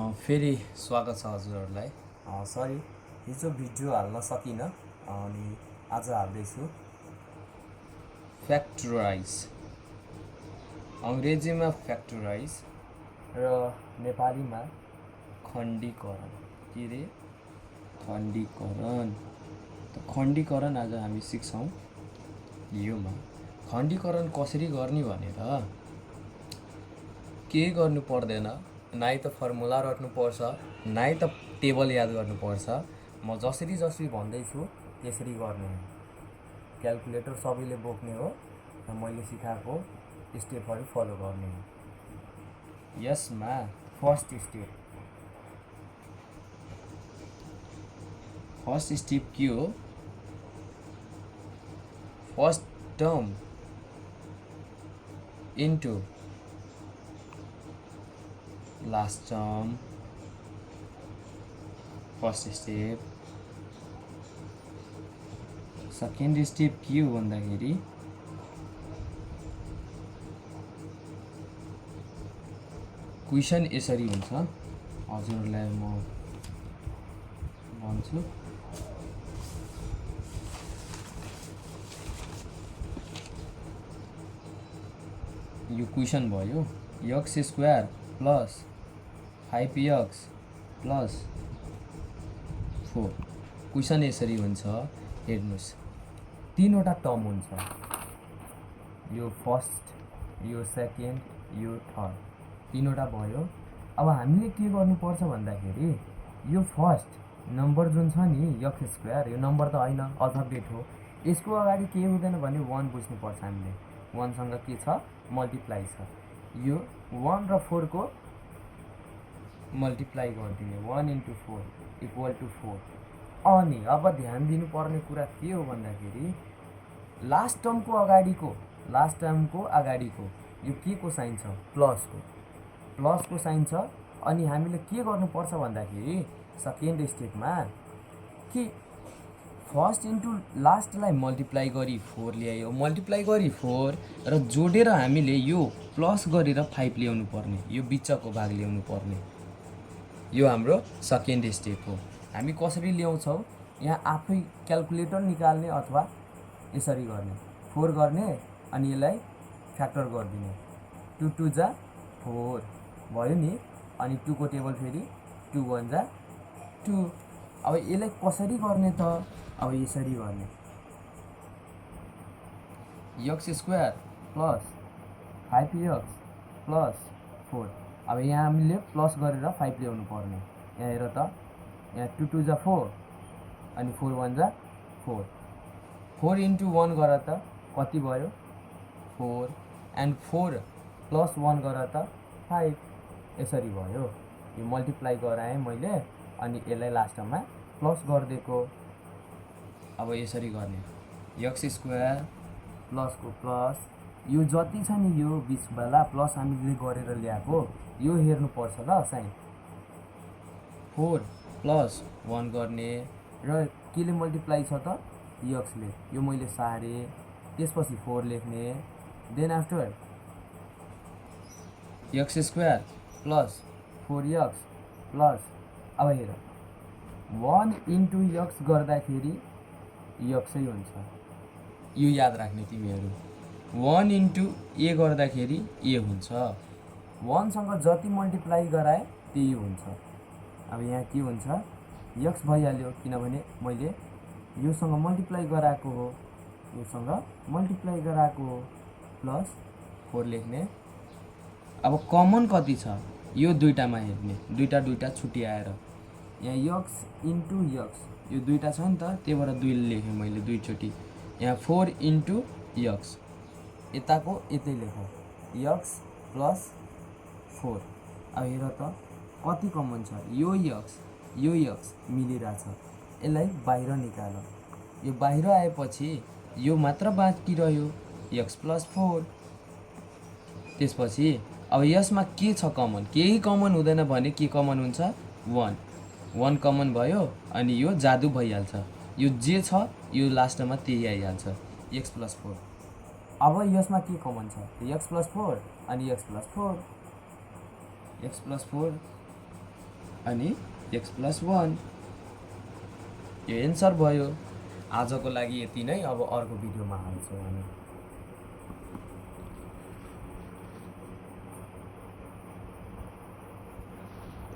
फेरि स्वागत छ हजुरहरूलाई। सरी हिजो भिडियो हाल्न सकिनँ अनि आज हाल्दैछु। फ्याक्टराइज अङ्ग्रेजीमा फ्याक्टराइज र नेपालीमा खण्डीकरण। के रे खण्डीकरण। खण्डीकरण आज हामी सिक्छौँ। योमा खण्डीकरण कसरी गर्ने भनेर केही गर्नु पर्दैन, नाइ त फर्मुला रट्नुपर्छ, नाइ त टेबल याद गर्नुपर्छ। म जसरी भन्दैछु त्यसरी गर्ने हो। क्यालकुलेटर सबैले बोक्ने हो र मैले सिकाएको स्टेपहरू फलो गर्ने हो। यसमा फर्स्ट स्टेप के हो? First term into last term, first step. Second step के हो भन्दाखेरि क्वेसन यसरी हुन्छ। हजुरलाई म भन्छु। यो क्वेसन भयो, x square plus 5x plus 4। Question यसरी हुन्छ। हेर्नुहोस्, तीनवटा टर्म हुन्छ। यो फर्स्ट, यो सेकेन्ड, यो थर्ड, तीनवटा भयो। अब हामीले के गर्नुपर्छ भन्दाखेरि यो फर्स्ट नम्बर जुन छ नि एक्स स्क्वायर, यो नम्बर त होइन, अल्फाबेट हो। यसको अगाडि के हुँदैन भने 1 बुझ्नुपर्छ हामीले। 1 सँग के छ? मल्टिप्लाई छ। यो 1 र 4 को मल्टिप्लाई गरिदिने, 1 × 4 = 4। अनि अब ध्यान दिनुपर्ने कुरा के हो भन्दाखेरि लास्ट टर्मको अगाडिको यो के को साइन छ? प्लसको साइन छ। अनि हामीले के गर्नुपर्छ भन्दाखेरि सेकेन्ड स्टेपमा कि फर्स्ट इन्टु लास्टलाई मल्टिप्लाई गरी 4 ल्यायो, मल्टिप्लाई गरी 4 र जोडेर हामीले यो प्लस गरेर 5 ल्याउनु पर्ने, यो बिचको भाग ल्याउनु पर्ने। यो हाम्रो सेकेन्ड स्टेप हो। हामी कसरी ल्याउँछौँ? यहाँ आफै क्यालकुलेटर निकाल्ने अथवा यसरी गर्ने, 4 गर्ने अनि यसलाई फ्याक्टर गरिदिने। 2 × 2 = 4 भयो नि। अनि 2 को टेबल फेरि 2 × 1 = 2। अब यसलाई कसरी गर्ने त? अब यसरी गर्ने, x square plus 5x plus 4। अब यहाँ हामीले प्लस गरेर 5 ल्याउनु पर्ने। यहाँ हेर त, यहाँ 2 × 2 = 4 अनि 4 × 1 = 4। 4 × 1 गर त कति भयो? 4 एन्ड 4 प्लस 1 गर त 5। यसरी भयो। यो मल्टिप्लाई गराएँ मैले अनि यसलाई लास्टमा प्लस गरिदिएको। अब यसरी गर्ने, एक्स स्क्वायर प्लसको प्लस, यो जति छ नि यो बिचवाला प्लस हामीले गरेर ल्याएको, यो हेर्नुपर्छ ल साइन। 4 प्लस 1 गर्ने र केले मल्टिप्लाई छ त? एक्सले। यो मैले सारेँ। त्यसपछि 4 लेख्ने। Then after x square plus 4x plus, अब हेर 1 × x गर्दाखेरि एक्सै हुन्छ। यो याद राख्ने तिमीहरू। 1 × a गर्दाखेरि a हुन्छ। 1 सँग जति मल्टिप्लाई गराए त्यही हुन्छ। अब यहाँ के हुन्छ? एक्स भइहाल्यो, किनभने मैले योसँग मल्टिप्लाई गराएको हो, योसँग मल्टिप्लाई गराएको हो। प्लस 4 लेख्ने। अब कमन कति छ? यो दुईटामा हेर्ने, दुईटा छुट्याएर। यहाँ एक्स इन्टु एक्स, यो दुईटा छ नि त, त्यही भएर 2 लेखेँ मैले दुईचोटि। यहाँ 4 × एक्स, यताको यतै लेखौँ, एक्स प्लस 4। अब हेर त कति कमन छ? यो एक्स मिलिरहेछ। यसलाई बाहिर निकाल। यो बाहिर आएपछि यो मात्र बाँकी रह्यो, एक्स प्लस 4। त्यसपछि अब यसमा के छ कमन? केही कमन हुँदैन भने के कमन हुन्छ? 1 कमन भयो अनि यो जादु भइहाल्छ। यो जे छ यो लास्टमा त्यही आइहाल्छ, एक्स प्लस 4। अब यसमा के कमन छ? एक्स प्लस 4 अनि एक्स प्लस 4 अनि x + 1 यो एन्सर भयो। आजको लागि यति नै, अब अर्को भिडियोमा हाल्छौँ हामी।